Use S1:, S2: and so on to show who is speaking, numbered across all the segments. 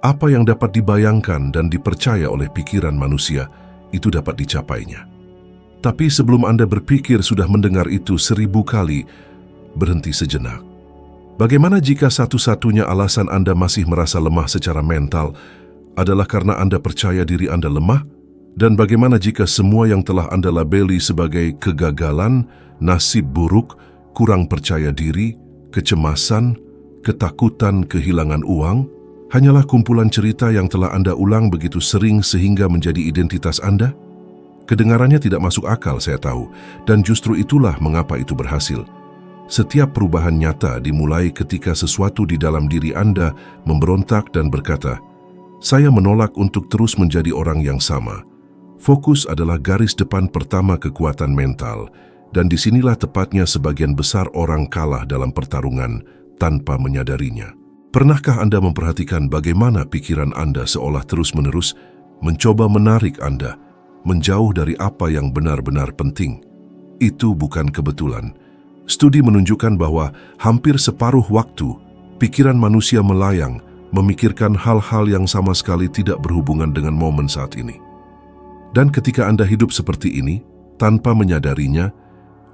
S1: Apa yang dapat dibayangkan dan dipercaya oleh pikiran manusia, itu dapat dicapainya. Tapi sebelum Anda berpikir sudah mendengar itu 1000 kali, berhenti sejenak. Bagaimana jika satu-satunya alasan Anda masih merasa lemah secara mental adalah karena Anda percaya diri Anda lemah? Dan bagaimana jika semua yang telah Anda labeli sebagai kegagalan, nasib buruk, kurang percaya diri, kecemasan, ketakutan kehilangan uang, hanyalah kumpulan cerita yang telah Anda ulang begitu sering sehingga menjadi identitas Anda? Kedengarannya tidak masuk akal, saya tahu, dan justru itulah mengapa itu berhasil. Setiap perubahan nyata dimulai ketika sesuatu di dalam diri Anda memberontak dan berkata, "Saya menolak untuk terus menjadi orang yang sama." Fokus adalah garis depan pertama kekuatan mental, dan disinilah tepatnya sebagian besar orang kalah dalam pertarungan tanpa menyadarinya. Pernahkah Anda memperhatikan bagaimana pikiran Anda seolah terus-menerus mencoba menarik Anda menjauh dari apa yang benar-benar penting? Itu bukan kebetulan. Studi menunjukkan bahwa hampir separuh waktu, pikiran manusia melayang, memikirkan hal-hal yang sama sekali tidak berhubungan dengan momen saat ini. Dan ketika Anda hidup seperti ini, tanpa menyadarinya,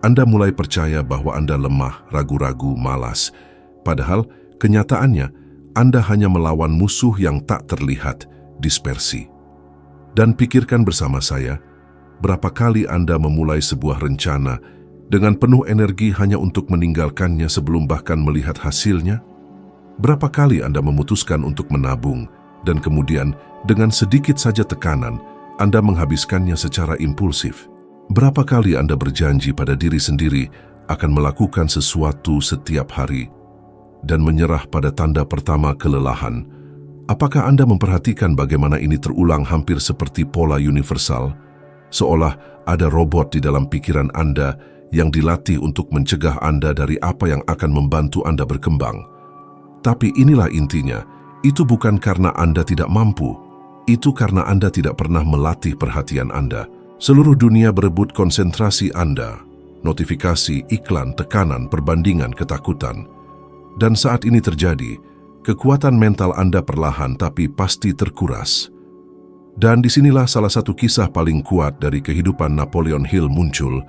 S1: Anda mulai percaya bahwa Anda lemah, ragu-ragu, malas. Padahal, kenyataannya, Anda hanya melawan musuh yang tak terlihat, dispersi. Dan pikirkan bersama saya, berapa kali Anda memulai sebuah rencana dengan penuh energi hanya untuk meninggalkannya sebelum bahkan melihat hasilnya? Berapa kali Anda memutuskan untuk menabung, dan kemudian dengan sedikit saja tekanan, Anda menghabiskannya secara impulsif? Berapa kali Anda berjanji pada diri sendiri akan melakukan sesuatu setiap hari dan menyerah pada tanda pertama kelelahan? Apakah Anda memperhatikan bagaimana ini terulang hampir seperti pola universal? Seolah ada robot di dalam pikiran Anda yang dilatih untuk mencegah Anda dari apa yang akan membantu Anda berkembang. Tapi inilah intinya, itu bukan karena Anda tidak mampu, itu karena Anda tidak pernah melatih perhatian Anda. Seluruh dunia berebut konsentrasi Anda, notifikasi, iklan, tekanan, perbandingan, ketakutan. Dan saat ini terjadi, kekuatan mental Anda perlahan tapi pasti terkuras. Dan disinilah salah satu kisah paling kuat dari kehidupan Napoleon Hill muncul,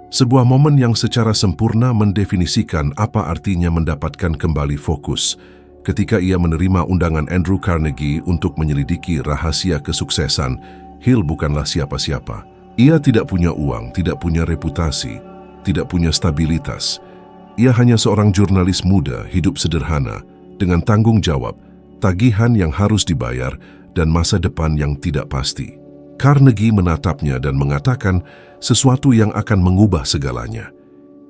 S1: sebuah momen yang secara sempurna mendefinisikan apa artinya mendapatkan kembali fokus ketika ia menerima undangan Andrew Carnegie untuk menyelidiki rahasia kesuksesan. Hill bukanlah siapa-siapa. Ia tidak punya uang, tidak punya reputasi, tidak punya stabilitas. Ia hanya seorang jurnalis muda, hidup sederhana, dengan tanggung jawab, tagihan yang harus dibayar, dan masa depan yang tidak pasti. Carnegie menatapnya dan mengatakan sesuatu yang akan mengubah segalanya.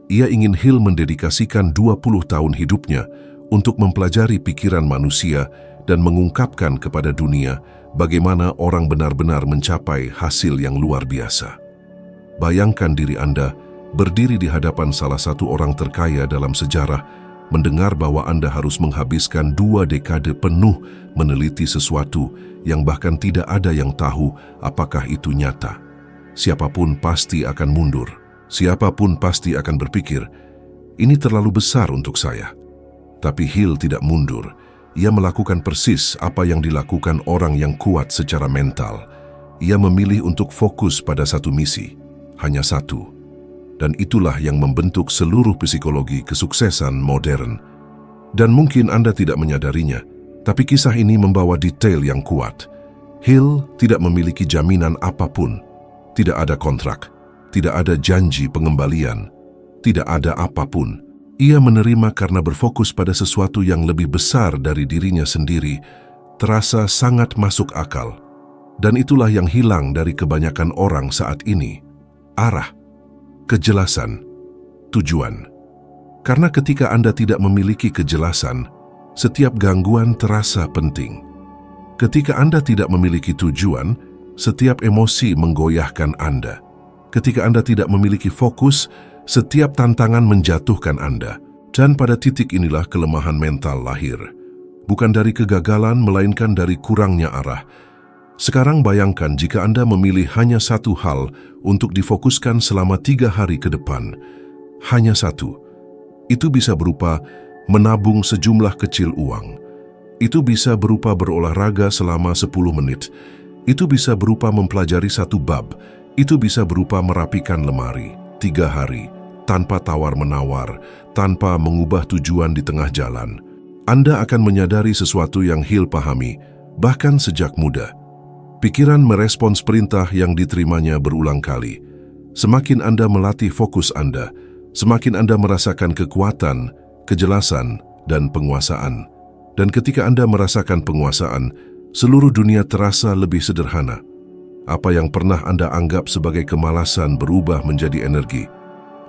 S1: Ia ingin Hill mendedikasikan 20 tahun hidupnya untuk mempelajari pikiran manusia dan mengungkapkan kepada dunia bagaimana orang benar-benar mencapai hasil yang luar biasa. Bayangkan diri Anda berdiri di hadapan salah satu orang terkaya dalam sejarah, mendengar bahwa Anda harus menghabiskan 2 dekade penuh meneliti sesuatu yang bahkan tidak ada yang tahu apakah itu nyata. Siapapun pasti akan mundur. Siapapun pasti akan berpikir, ini terlalu besar untuk saya. Tapi Hill tidak mundur. Ia melakukan persis apa yang dilakukan orang yang kuat secara mental. Ia memilih untuk fokus pada satu misi, hanya satu. Dan itulah yang membentuk seluruh psikologi kesuksesan modern. Dan mungkin Anda tidak menyadarinya, tapi kisah ini membawa detail yang kuat. Hill tidak memiliki jaminan apapun. Tidak ada kontrak, tidak ada janji pengembalian, tidak ada apapun. Ia menerima karena berfokus pada sesuatu yang lebih besar dari dirinya sendiri, terasa sangat masuk akal. Dan itulah yang hilang dari kebanyakan orang saat ini. Arah, kejelasan, tujuan. Karena ketika Anda tidak memiliki kejelasan, setiap gangguan terasa penting. Ketika Anda tidak memiliki tujuan, setiap emosi menggoyahkan Anda. Ketika Anda tidak memiliki fokus, setiap tantangan menjatuhkan Anda. Dan pada titik inilah kelemahan mental lahir. Bukan dari kegagalan, melainkan dari kurangnya arah. Sekarang bayangkan jika Anda memilih hanya satu hal untuk difokuskan selama 3 hari ke depan. Hanya satu. Itu bisa berupa menabung sejumlah kecil uang. Itu bisa berupa berolahraga selama 10 menit. Itu bisa berupa mempelajari satu bab. Itu bisa berupa merapikan lemari 3 hari, tanpa tawar-menawar, tanpa mengubah tujuan di tengah jalan. Anda akan menyadari sesuatu yang Hill pahami, bahkan sejak muda. Pikiran merespons perintah yang diterimanya berulang kali. Semakin Anda melatih fokus Anda, semakin Anda merasakan kekuatan, kejelasan, dan penguasaan. Dan ketika Anda merasakan penguasaan, seluruh dunia terasa lebih sederhana. Apa yang pernah Anda anggap sebagai kemalasan berubah menjadi energi.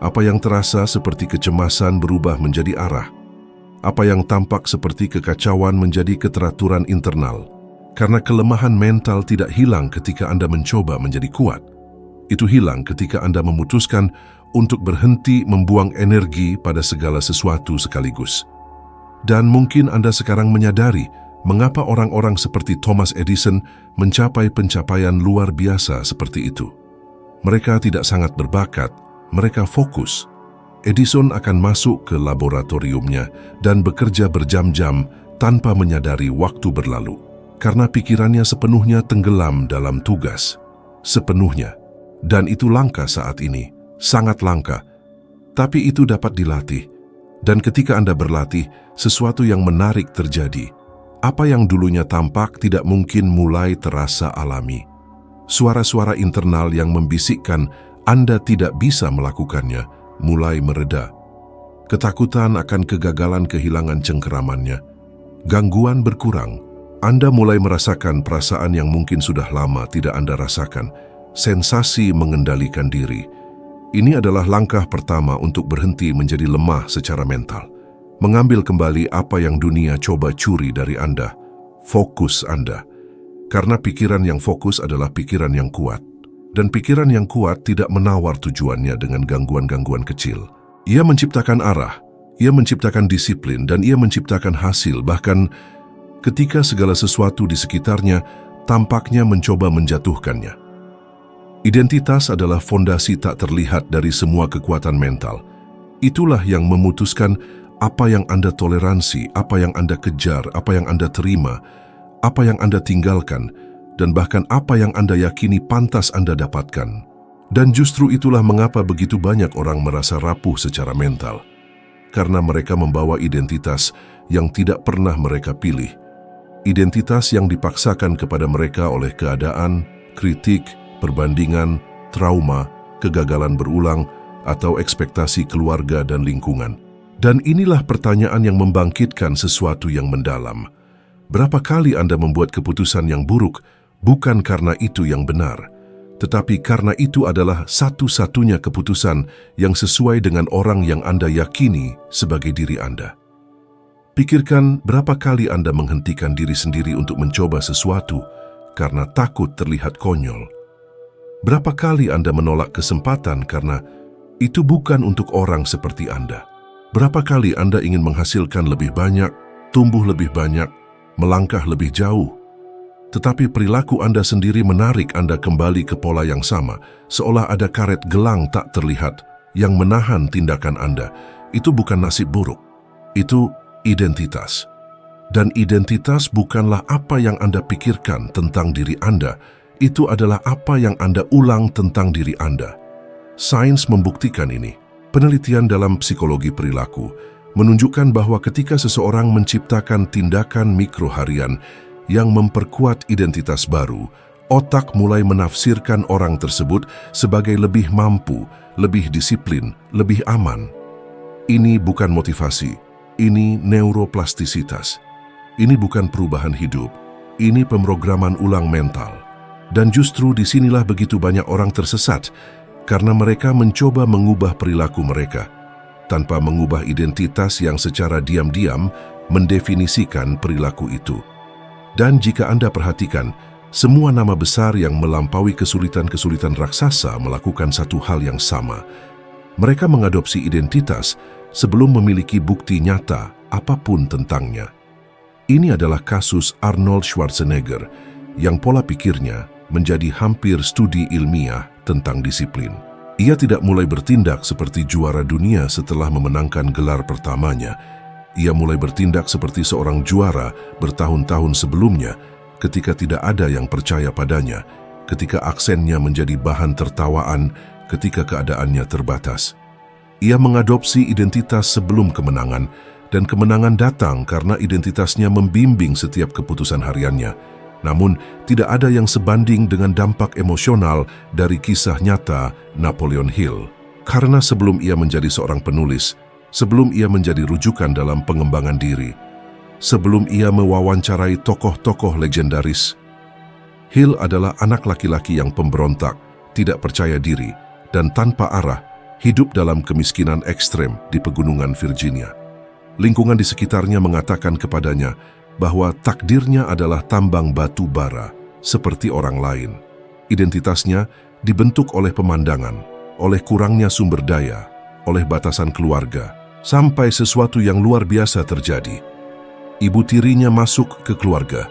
S1: Apa yang terasa seperti kecemasan berubah menjadi arah. Apa yang tampak seperti kekacauan menjadi keteraturan internal. Karena kelemahan mental tidak hilang ketika Anda mencoba menjadi kuat. Itu hilang ketika Anda memutuskan untuk berhenti membuang energi pada segala sesuatu sekaligus. Dan mungkin Anda sekarang menyadari mengapa orang-orang seperti Thomas Edison mencapai pencapaian luar biasa seperti itu. Mereka tidak sangat berbakat, mereka fokus. Edison akan masuk ke laboratoriumnya dan bekerja berjam-jam tanpa menyadari waktu berlalu. Karena pikirannya sepenuhnya tenggelam dalam tugas. Sepenuhnya. Dan itu langka saat ini, sangat langka. Tapi itu dapat dilatih. Dan ketika Anda berlatih, sesuatu yang menarik terjadi. Apa yang dulunya tampak tidak mungkin mulai terasa alami. Suara-suara internal yang membisikkan Anda tidak bisa melakukannya mulai mereda. Ketakutan akan kegagalan kehilangan cengkeramannya. Gangguan berkurang. Anda mulai merasakan perasaan yang mungkin sudah lama tidak Anda rasakan. Sensasi mengendalikan diri. Ini adalah langkah pertama untuk berhenti menjadi lemah secara mental. Mengambil kembali apa yang dunia coba curi dari Anda. Fokus Anda. Karena pikiran yang fokus adalah pikiran yang kuat. Dan pikiran yang kuat tidak menawar tujuannya dengan gangguan-gangguan kecil. Ia menciptakan arah, ia menciptakan disiplin, dan ia menciptakan hasil. Bahkan ketika segala sesuatu di sekitarnya tampaknya mencoba menjatuhkannya. Identitas adalah fondasi tak terlihat dari semua kekuatan mental. Itulah yang memutuskan apa yang Anda toleransi, apa yang Anda kejar, apa yang Anda terima, apa yang Anda tinggalkan, dan bahkan apa yang Anda yakini pantas Anda dapatkan. Dan justru itulah mengapa begitu banyak orang merasa rapuh secara mental. Karena mereka membawa identitas yang tidak pernah mereka pilih. Identitas yang dipaksakan kepada mereka oleh keadaan, kritik, perbandingan, trauma, kegagalan berulang, atau ekspektasi keluarga dan lingkungan. Dan inilah pertanyaan yang membangkitkan sesuatu yang mendalam. Berapa kali Anda membuat keputusan yang buruk, bukan karena itu yang benar, tetapi karena itu adalah satu-satunya keputusan yang sesuai dengan orang yang Anda yakini sebagai diri Anda. Pikirkan berapa kali Anda menghentikan diri sendiri untuk mencoba sesuatu karena takut terlihat konyol. Berapa kali Anda menolak kesempatan karena itu bukan untuk orang seperti Anda? Berapa kali Anda ingin menghasilkan lebih banyak, tumbuh lebih banyak, melangkah lebih jauh? Tetapi perilaku Anda sendiri menarik Anda kembali ke pola yang sama, seolah ada karet gelang tak terlihat yang menahan tindakan Anda. Itu bukan nasib buruk, itu identitas. Dan identitas bukanlah apa yang Anda pikirkan tentang diri Anda, itu adalah apa yang Anda ulang tentang diri Anda. Sains membuktikan ini. Penelitian dalam psikologi perilaku menunjukkan bahwa ketika seseorang menciptakan tindakan mikro harian yang memperkuat identitas baru, otak mulai menafsirkan orang tersebut sebagai lebih mampu, lebih disiplin, lebih aman. Ini bukan motivasi, ini neuroplastisitas. Ini bukan perubahan hidup, ini pemrograman ulang mental. Dan justru disinilah begitu banyak orang tersesat, karena mereka mencoba mengubah perilaku mereka, tanpa mengubah identitas yang secara diam-diam mendefinisikan perilaku itu. Dan jika Anda perhatikan, semua nama besar yang melampaui kesulitan-kesulitan raksasa melakukan satu hal yang sama. Mereka mengadopsi identitas sebelum memiliki bukti nyata apapun tentangnya. Ini adalah kasus Arnold Schwarzenegger, yang pola pikirnya menjadi hampir studi ilmiah tentang disiplin. Ia tidak mulai bertindak seperti juara dunia setelah memenangkan gelar pertamanya. Ia mulai bertindak seperti seorang juara bertahun-tahun sebelumnya ketika tidak ada yang percaya padanya, ketika aksennya menjadi bahan tertawaan, ketika keadaannya terbatas. Ia mengadopsi identitas sebelum kemenangan, dan kemenangan datang karena identitasnya membimbing setiap keputusan hariannya. Namun, tidak ada yang sebanding dengan dampak emosional dari kisah nyata Napoleon Hill. Karena sebelum ia menjadi seorang penulis, sebelum ia menjadi rujukan dalam pengembangan diri, sebelum ia mewawancarai tokoh-tokoh legendaris, Hill adalah anak laki-laki yang pemberontak, tidak percaya diri, dan tanpa arah, hidup dalam kemiskinan ekstrem di pegunungan Virginia. Lingkungan di sekitarnya mengatakan kepadanya bahwa takdirnya adalah tambang batu bara, seperti orang lain. Identitasnya dibentuk oleh pemandangan, oleh kurangnya sumber daya, oleh batasan keluarga, sampai sesuatu yang luar biasa terjadi. Ibu tirinya masuk ke keluarga.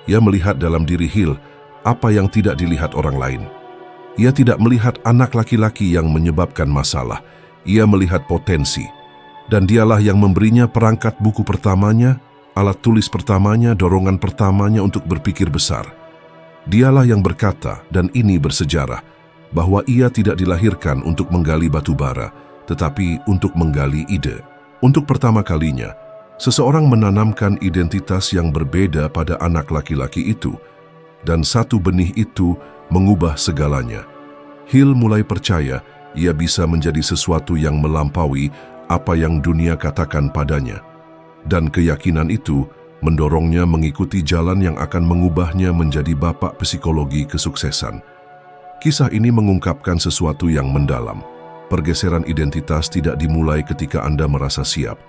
S1: Ia melihat dalam diri Hill apa yang tidak dilihat orang lain. Ia tidak melihat anak laki-laki yang menyebabkan masalah. Ia melihat potensi. Dan dialah yang memberinya perangkat buku pertamanya, alat tulis pertamanya, dorongan pertamanya untuk berpikir besar. Dialah yang berkata, dan ini bersejarah, bahwa ia tidak dilahirkan untuk menggali batu bara, tetapi untuk menggali ide. Untuk pertama kalinya, seseorang menanamkan identitas yang berbeda pada anak laki-laki itu, dan satu benih itu mengubah segalanya. Hill mulai percaya ia bisa menjadi sesuatu yang melampaui apa yang dunia katakan padanya, dan keyakinan itu mendorongnya mengikuti jalan yang akan mengubahnya menjadi bapak psikologi kesuksesan. Kisah ini mengungkapkan sesuatu yang mendalam. Pergeseran identitas tidak dimulai ketika Anda merasa siap.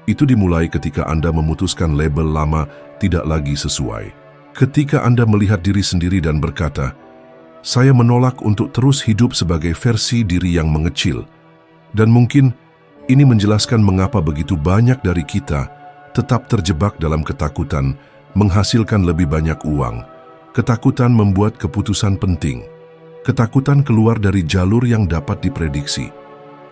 S1: Itu dimulai ketika Anda memutuskan label lama tidak lagi sesuai. Ketika Anda melihat diri sendiri dan berkata, "Saya menolak untuk terus hidup sebagai versi diri yang mengecil." Dan mungkin ini menjelaskan mengapa begitu banyak dari kita tetap terjebak dalam ketakutan menghasilkan lebih banyak uang, ketakutan membuat keputusan penting, ketakutan keluar dari jalur yang dapat diprediksi.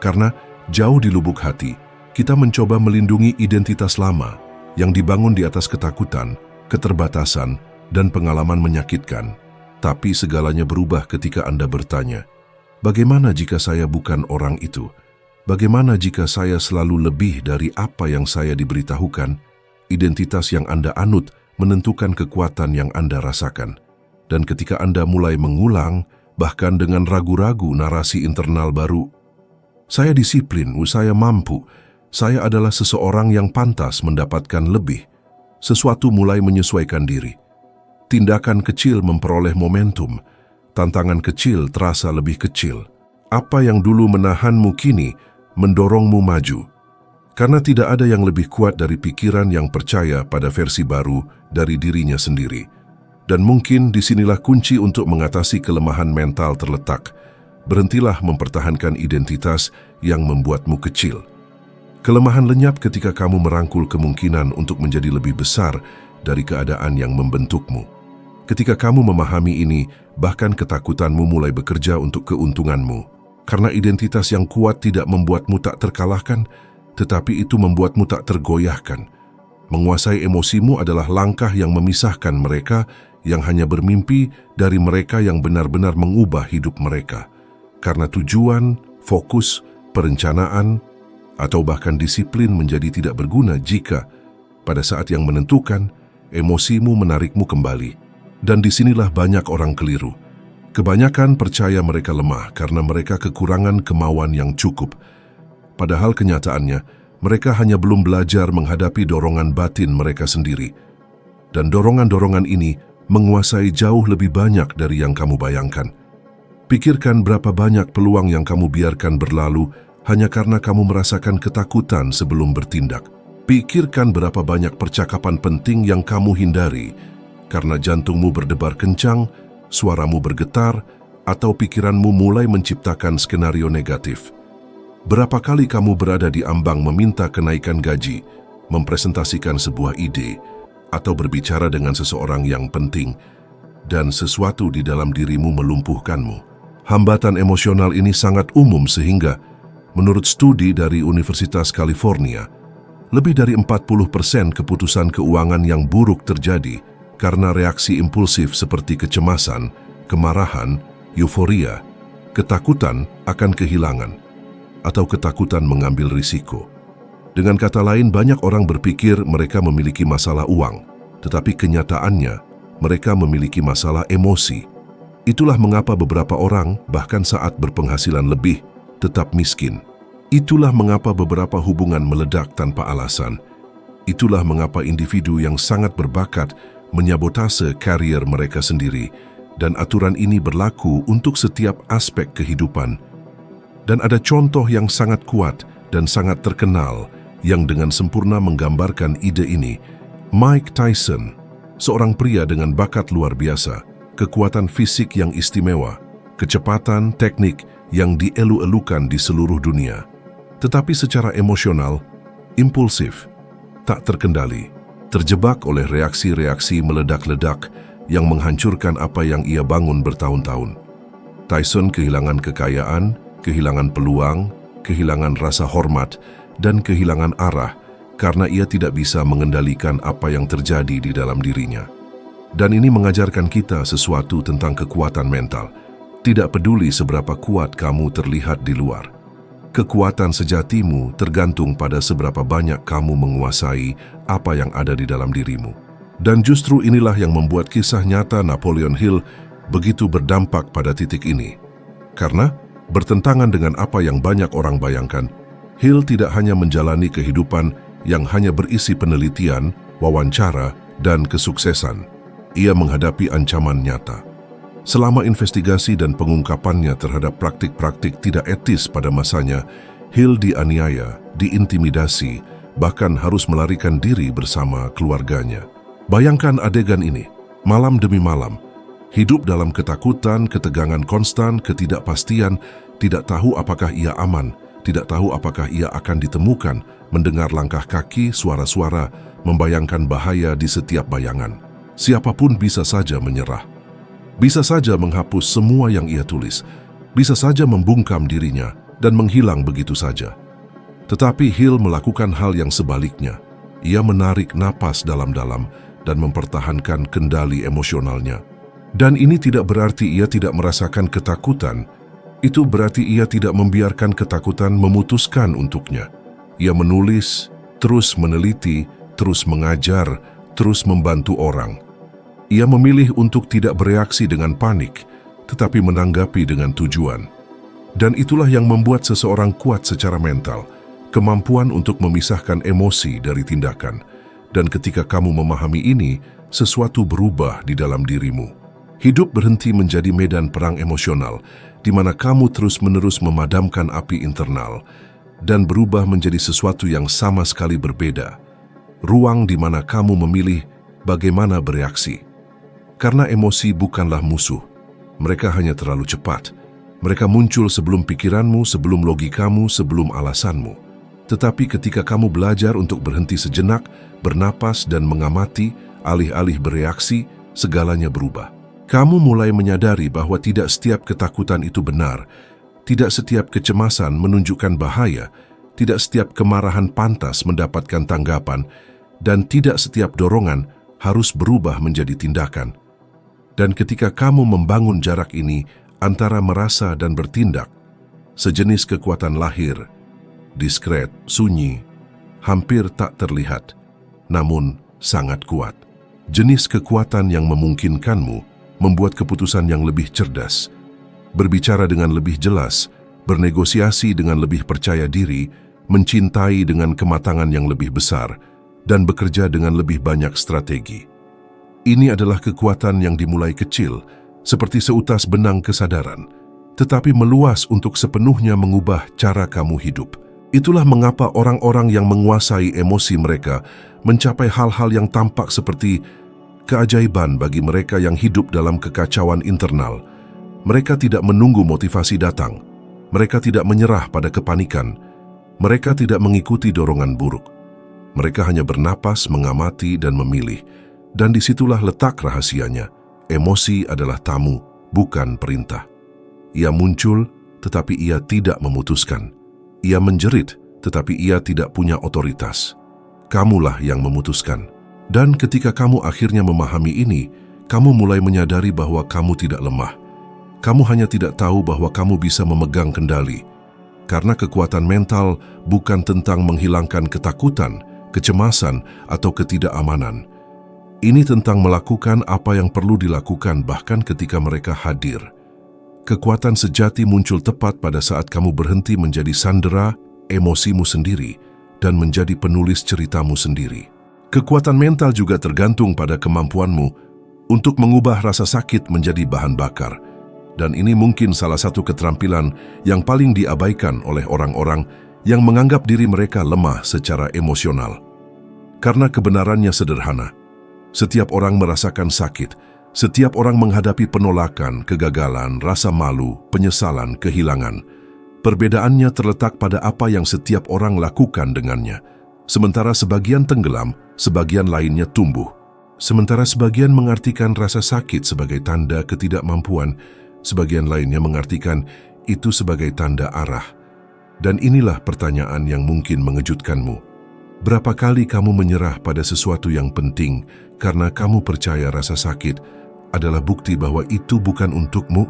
S1: Karena jauh di lubuk hati, kita mencoba melindungi identitas lama yang dibangun di atas ketakutan, keterbatasan, dan pengalaman menyakitkan. Tapi segalanya berubah ketika Anda bertanya, bagaimana jika saya bukan orang itu? Bagaimana jika saya selalu lebih dari apa yang saya diberitahukan? Identitas yang Anda anut menentukan kekuatan yang Anda rasakan. Dan ketika Anda mulai mengulang, bahkan dengan ragu-ragu narasi internal baru, saya disiplin, saya mampu, saya adalah seseorang yang pantas mendapatkan lebih, sesuatu mulai menyesuaikan diri. Tindakan kecil memperoleh momentum, tantangan kecil terasa lebih kecil. Apa yang dulu menahanmu kini mendorongmu maju. Karena tidak ada yang lebih kuat dari pikiran yang percaya pada versi baru dari dirinya sendiri. Dan mungkin disinilah kunci untuk mengatasi kelemahan mental terletak. Berhentilah mempertahankan identitas yang membuatmu kecil. Kelemahan lenyap ketika kamu merangkul kemungkinan untuk menjadi lebih besar dari keadaan yang membentukmu. Ketika kamu memahami ini, bahkan ketakutanmu mulai bekerja untuk keuntunganmu. Karena identitas yang kuat tidak membuatmu tak terkalahkan, tetapi itu membuatmu tak tergoyahkan. Menguasai emosimu adalah langkah yang memisahkan mereka yang hanya bermimpi dari mereka yang benar-benar mengubah hidup mereka. Karena tujuan, fokus, perencanaan, atau bahkan disiplin menjadi tidak berguna jika pada saat yang menentukan, emosimu menarikmu kembali. Dan disinilah banyak orang keliru. Kebanyakan percaya mereka lemah karena mereka kekurangan kemauan yang cukup. Padahal kenyataannya, mereka hanya belum belajar menghadapi dorongan batin mereka sendiri. Dan dorongan-dorongan ini menguasai jauh lebih banyak dari yang kamu bayangkan. Pikirkan berapa banyak peluang yang kamu biarkan berlalu hanya karena kamu merasakan ketakutan sebelum bertindak. Pikirkan berapa banyak percakapan penting yang kamu hindari karena jantungmu berdebar kencang, suaramu bergetar, atau pikiranmu mulai menciptakan skenario negatif. Berapa kali kamu berada di ambang meminta kenaikan gaji, mempresentasikan sebuah ide, atau berbicara dengan seseorang yang penting, dan sesuatu di dalam dirimu melumpuhkanmu. Hambatan emosional ini sangat umum sehingga, menurut studi dari Universitas California, Lebih dari 40% keputusan keuangan yang buruk terjadi karena reaksi impulsif seperti kecemasan, kemarahan, euforia, ketakutan akan kehilangan, atau ketakutan mengambil risiko. Dengan kata lain, banyak orang berpikir mereka memiliki masalah uang, tetapi kenyataannya mereka memiliki masalah emosi. Itulah mengapa beberapa orang, bahkan saat berpenghasilan lebih, tetap miskin. Itulah mengapa beberapa hubungan meledak tanpa alasan. Itulah mengapa individu yang sangat berbakat menyabotase karier mereka sendiri, dan aturan ini berlaku untuk setiap aspek kehidupan. Dan ada contoh yang sangat kuat dan sangat terkenal yang dengan sempurna menggambarkan ide ini. Mike Tyson, seorang pria dengan bakat luar biasa, kekuatan fisik yang istimewa, kecepatan teknik yang dielu-elukan di seluruh dunia. Tetapi secara emosional, impulsif, tak terkendali, terjebak oleh reaksi-reaksi meledak-ledak yang menghancurkan apa yang ia bangun bertahun-tahun. Tyson kehilangan kekayaan, kehilangan peluang, kehilangan rasa hormat, dan kehilangan arah karena ia tidak bisa mengendalikan apa yang terjadi di dalam dirinya. Dan ini mengajarkan kita sesuatu tentang kekuatan mental. Tidak peduli seberapa kuat kamu terlihat di luar. Kekuatan sejatimu tergantung pada seberapa banyak kamu menguasai apa yang ada di dalam dirimu. Dan justru inilah yang membuat kisah nyata Napoleon Hill begitu berdampak pada titik ini. Karena bertentangan dengan apa yang banyak orang bayangkan, Hill tidak hanya menjalani kehidupan yang hanya berisi penelitian, wawancara, dan kesuksesan. Ia menghadapi ancaman nyata. Selama investigasi dan pengungkapannya terhadap praktik-praktik tidak etis pada masanya, Hill dianiaya, diintimidasi, bahkan harus melarikan diri bersama keluarganya. Bayangkan adegan ini, malam demi malam, hidup dalam ketakutan, ketegangan konstan, ketidakpastian, tidak tahu apakah ia aman, tidak tahu apakah ia akan ditemukan, mendengar langkah kaki, suara-suara, membayangkan bahaya di setiap bayangan. Siapapun bisa saja menyerah. Bisa saja menghapus semua yang ia tulis, bisa saja membungkam dirinya dan menghilang begitu saja. Tetapi Hill melakukan hal yang sebaliknya. Ia menarik napas dalam-dalam dan mempertahankan kendali emosionalnya. Dan ini tidak berarti ia tidak merasakan ketakutan. Itu berarti ia tidak membiarkan ketakutan memutuskan untuknya. Ia menulis, terus meneliti, terus mengajar, terus membantu orang. Ia memilih untuk tidak bereaksi dengan panik, tetapi menanggapi dengan tujuan. Dan itulah yang membuat seseorang kuat secara mental, kemampuan untuk memisahkan emosi dari tindakan. Dan ketika kamu memahami ini, sesuatu berubah di dalam dirimu. Hidup berhenti menjadi medan perang emosional, di mana kamu terus-menerus memadamkan api internal, dan berubah menjadi sesuatu yang sama sekali berbeda. Ruang di mana kamu memilih bagaimana bereaksi. Karena emosi bukanlah musuh. Mereka hanya terlalu cepat. Mereka muncul sebelum pikiranmu, sebelum logikamu, sebelum alasanmu. Tetapi ketika kamu belajar untuk berhenti sejenak, bernapas dan mengamati, alih-alih bereaksi, segalanya berubah. Kamu mulai menyadari bahwa tidak setiap ketakutan itu benar, tidak setiap kecemasan menunjukkan bahaya, tidak setiap kemarahan pantas mendapatkan tanggapan, dan tidak setiap dorongan harus berubah menjadi tindakan. Dan ketika kamu membangun jarak ini antara merasa dan bertindak, sejenis kekuatan lahir, diskret, sunyi, hampir tak terlihat, namun sangat kuat. Jenis kekuatan yang memungkinkanmu membuat keputusan yang lebih cerdas, berbicara dengan lebih jelas, bernegosiasi dengan lebih percaya diri, mencintai dengan kematangan yang lebih besar, dan bekerja dengan lebih banyak strategi. Ini adalah kekuatan yang dimulai kecil, seperti seutas benang kesadaran, tetapi meluas untuk sepenuhnya mengubah cara kamu hidup. Itulah mengapa orang-orang yang menguasai emosi mereka mencapai hal-hal yang tampak seperti keajaiban bagi mereka yang hidup dalam kekacauan internal. Mereka tidak menunggu motivasi datang. Mereka tidak menyerah pada kepanikan. Mereka tidak mengikuti dorongan buruk. Mereka hanya bernapas, mengamati, dan memilih. Dan disitulah letak rahasianya. Emosi adalah tamu, bukan perintah. Ia muncul, tetapi ia tidak memutuskan. Ia menjerit, tetapi ia tidak punya otoritas. Kamulah yang memutuskan. Dan ketika kamu akhirnya memahami ini, kamu mulai menyadari bahwa kamu tidak lemah. Kamu hanya tidak tahu bahwa kamu bisa memegang kendali. Karena kekuatan mental bukan tentang menghilangkan ketakutan, kecemasan, atau ketidakamanan. Ini tentang melakukan apa yang perlu dilakukan bahkan ketika mereka hadir. Kekuatan sejati muncul tepat pada saat kamu berhenti menjadi sandera emosimu sendiri dan menjadi penulis ceritamu sendiri. Kekuatan mental juga tergantung pada kemampuanmu untuk mengubah rasa sakit menjadi bahan bakar. Dan ini mungkin salah satu keterampilan yang paling diabaikan oleh orang-orang yang menganggap diri mereka lemah secara emosional. Karena kebenarannya sederhana. Setiap orang merasakan sakit, setiap orang menghadapi penolakan, kegagalan, rasa malu, penyesalan, kehilangan. Perbedaannya terletak pada apa yang setiap orang lakukan dengannya. Sementara sebagian tenggelam, sebagian lainnya tumbuh. Sementara sebagian mengartikan rasa sakit sebagai tanda ketidakmampuan, sebagian lainnya mengartikan itu sebagai tanda arah. Dan inilah pertanyaan yang mungkin mengejutkanmu. Berapa kali kamu menyerah pada sesuatu yang penting karena kamu percaya rasa sakit adalah bukti bahwa itu bukan untukmu?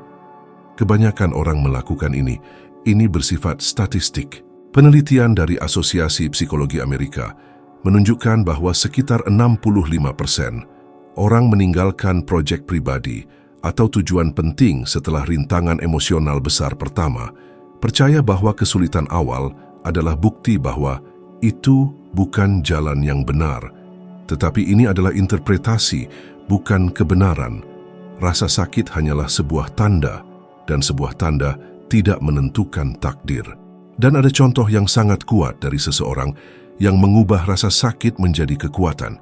S1: Kebanyakan orang melakukan ini. Ini bersifat statistik. Penelitian dari Asosiasi Psikologi Amerika menunjukkan bahwa sekitar 65% orang meninggalkan proyek pribadi atau tujuan penting setelah rintangan emosional besar pertama, percaya bahwa kesulitan awal adalah bukti bahwa itu bukan jalan yang benar. Tetapi ini adalah interpretasi, bukan kebenaran. Rasa sakit hanyalah sebuah tanda, dan sebuah tanda tidak menentukan takdir. Dan ada contoh yang sangat kuat dari seseorang yang mengubah rasa sakit menjadi kekuatan.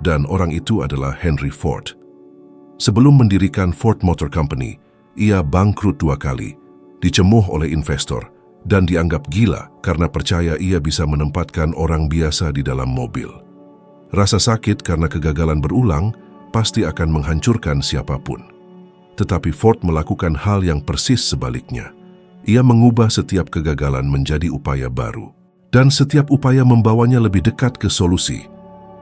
S1: Dan orang itu adalah Henry Ford. Sebelum mendirikan Ford Motor Company, ia bangkrut 2 kali, dicemuh oleh investor, dan dianggap gila karena percaya ia bisa menempatkan orang biasa di dalam mobil. Rasa sakit karena kegagalan berulang pasti akan menghancurkan siapapun. Tetapi Ford melakukan hal yang persis sebaliknya. Ia mengubah setiap kegagalan menjadi upaya baru. Dan setiap upaya membawanya lebih dekat ke solusi.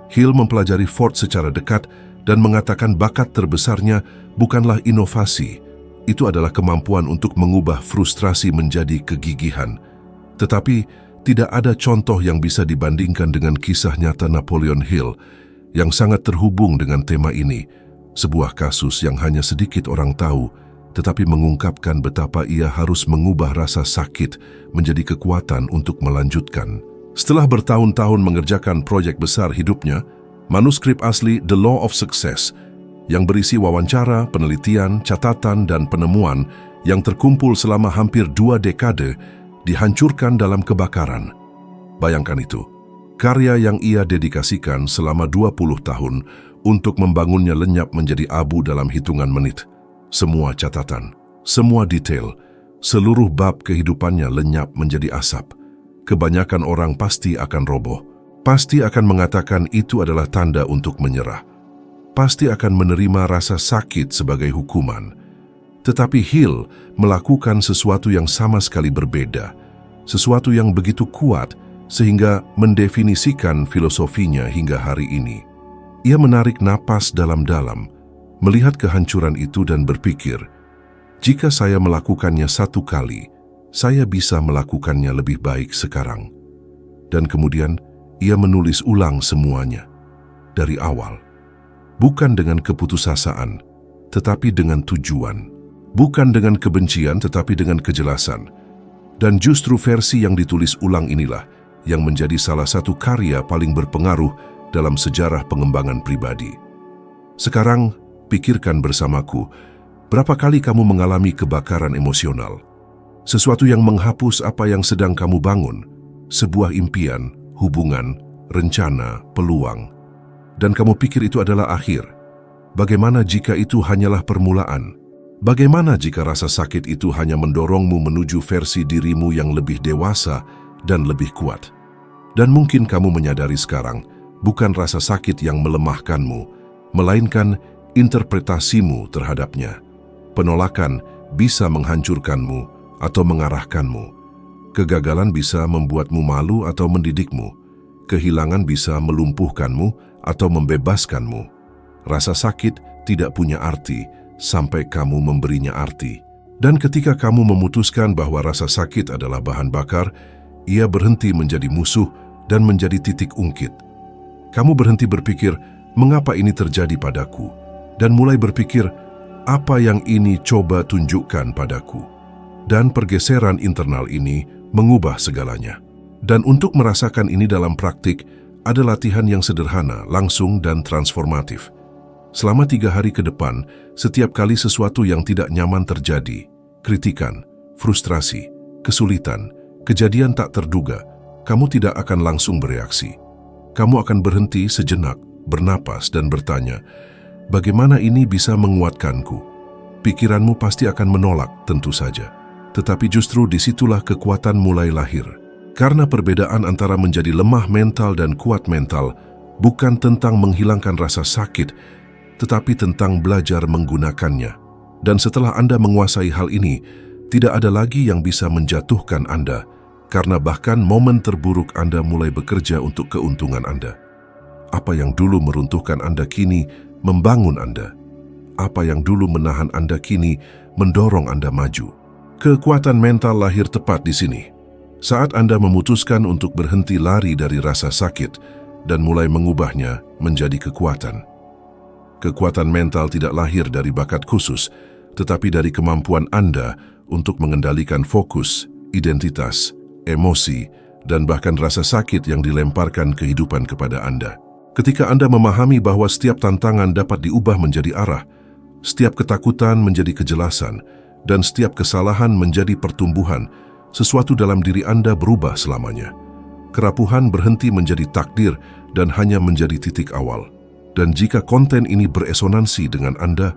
S1: Hill mempelajari Ford secara dekat dan mengatakan bakat terbesarnya bukanlah inovasi. Itu adalah kemampuan untuk mengubah frustrasi menjadi kegigihan. Tetapi tidak ada contoh yang bisa dibandingkan dengan kisah nyata Napoleon Hill yang sangat terhubung dengan tema ini. Sebuah kasus yang hanya sedikit orang tahu, tetapi mengungkapkan betapa ia harus mengubah rasa sakit menjadi kekuatan untuk melanjutkan. Setelah bertahun-tahun mengerjakan proyek besar hidupnya, manuskrip asli The Law of Success yang berisi wawancara, penelitian, catatan, dan penemuan yang terkumpul selama hampir 2 dekade dihancurkan dalam kebakaran. Bayangkan itu, karya yang ia dedikasikan selama 20 tahun untuk membangunnya lenyap menjadi abu dalam hitungan menit. Semua catatan, semua detail, seluruh bab kehidupannya lenyap menjadi asap. Kebanyakan orang pasti akan roboh, pasti akan mengatakan itu adalah tanda untuk menyerah, pasti akan menerima rasa sakit sebagai hukuman. Tetapi Hill melakukan sesuatu yang sama sekali berbeda, sesuatu yang begitu kuat sehingga mendefinisikan filosofinya hingga hari ini. Ia menarik napas dalam-dalam, melihat kehancuran itu dan berpikir, jika saya melakukannya 1 kali, saya bisa melakukannya lebih baik sekarang. Dan kemudian, ia menulis ulang semuanya, dari awal. Bukan dengan keputusasaan, tetapi dengan tujuan. Bukan dengan kebencian, tetapi dengan kejelasan. Dan justru versi yang ditulis ulang inilah yang menjadi salah satu karya paling berpengaruh dalam sejarah pengembangan pribadi. Sekarang, pikirkan bersamaku, berapa kali kamu mengalami kebakaran emosional? Sesuatu yang menghapus apa yang sedang kamu bangun, sebuah impian, hubungan, rencana, peluang. Dan kamu pikir itu adalah akhir. Bagaimana jika itu hanyalah permulaan? Bagaimana jika rasa sakit itu hanya mendorongmu menuju versi dirimu yang lebih dewasa dan lebih kuat? Dan mungkin kamu menyadari sekarang, bukan rasa sakit yang melemahkanmu, melainkan interpretasimu terhadapnya. Penolakan bisa menghancurkanmu atau mengarahkanmu. Kegagalan bisa membuatmu malu atau mendidikmu. Kehilangan bisa melumpuhkanmu atau membebaskanmu. Rasa sakit tidak punya arti sampai kamu memberinya arti. Dan ketika kamu memutuskan bahwa rasa sakit adalah bahan bakar, ia berhenti menjadi musuh dan menjadi titik ungkit. Kamu berhenti berpikir, mengapa ini terjadi padaku? Dan mulai berpikir, apa yang ini coba tunjukkan padaku? Dan pergeseran internal ini mengubah segalanya. Dan untuk merasakan ini dalam praktik, ada latihan yang sederhana, langsung dan transformatif. Selama 3 hari ke depan, setiap kali sesuatu yang tidak nyaman terjadi, kritikan, frustrasi, kesulitan, kejadian tak terduga, kamu tidak akan langsung bereaksi. Kamu akan berhenti sejenak, bernapas dan bertanya, bagaimana ini bisa menguatkanku? Pikiranmu pasti akan menolak, tentu saja. Tetapi justru disitulah kekuatan mulai lahir. Karena perbedaan antara menjadi lemah mental dan kuat mental bukan tentang menghilangkan rasa sakit, tetapi tentang belajar menggunakannya. Dan setelah Anda menguasai hal ini, tidak ada lagi yang bisa menjatuhkan Anda, karena bahkan momen terburuk Anda mulai bekerja untuk keuntungan Anda. Apa yang dulu meruntuhkan Anda kini membangun Anda. Apa yang dulu menahan Anda kini mendorong Anda maju. Kekuatan mental lahir tepat di sini. Saat Anda memutuskan untuk berhenti lari dari rasa sakit dan mulai mengubahnya menjadi kekuatan. Kekuatan mental tidak lahir dari bakat khusus, tetapi dari kemampuan Anda untuk mengendalikan fokus, identitas, emosi, dan bahkan rasa sakit yang dilemparkan kehidupan kepada Anda. Ketika Anda memahami bahwa setiap tantangan dapat diubah menjadi arah, setiap ketakutan menjadi kejelasan, dan setiap kesalahan menjadi pertumbuhan, sesuatu dalam diri Anda berubah selamanya. Kerapuhan berhenti menjadi takdir dan hanya menjadi titik awal. Dan jika konten ini beresonansi dengan Anda,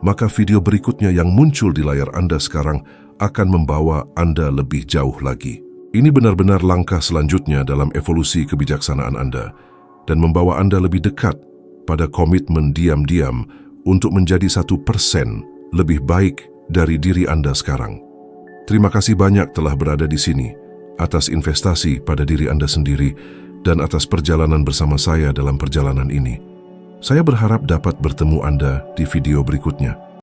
S1: maka video berikutnya yang muncul di layar Anda sekarang akan membawa Anda lebih jauh lagi. Ini benar-benar langkah selanjutnya dalam evolusi kebijaksanaan Anda dan membawa Anda lebih dekat pada komitmen diam-diam untuk menjadi 1% lebih baik dari diri Anda sekarang. Terima kasih banyak telah berada di sini, atas investasi pada diri Anda sendiri dan atas perjalanan bersama saya dalam perjalanan ini. Saya berharap dapat bertemu Anda di video berikutnya.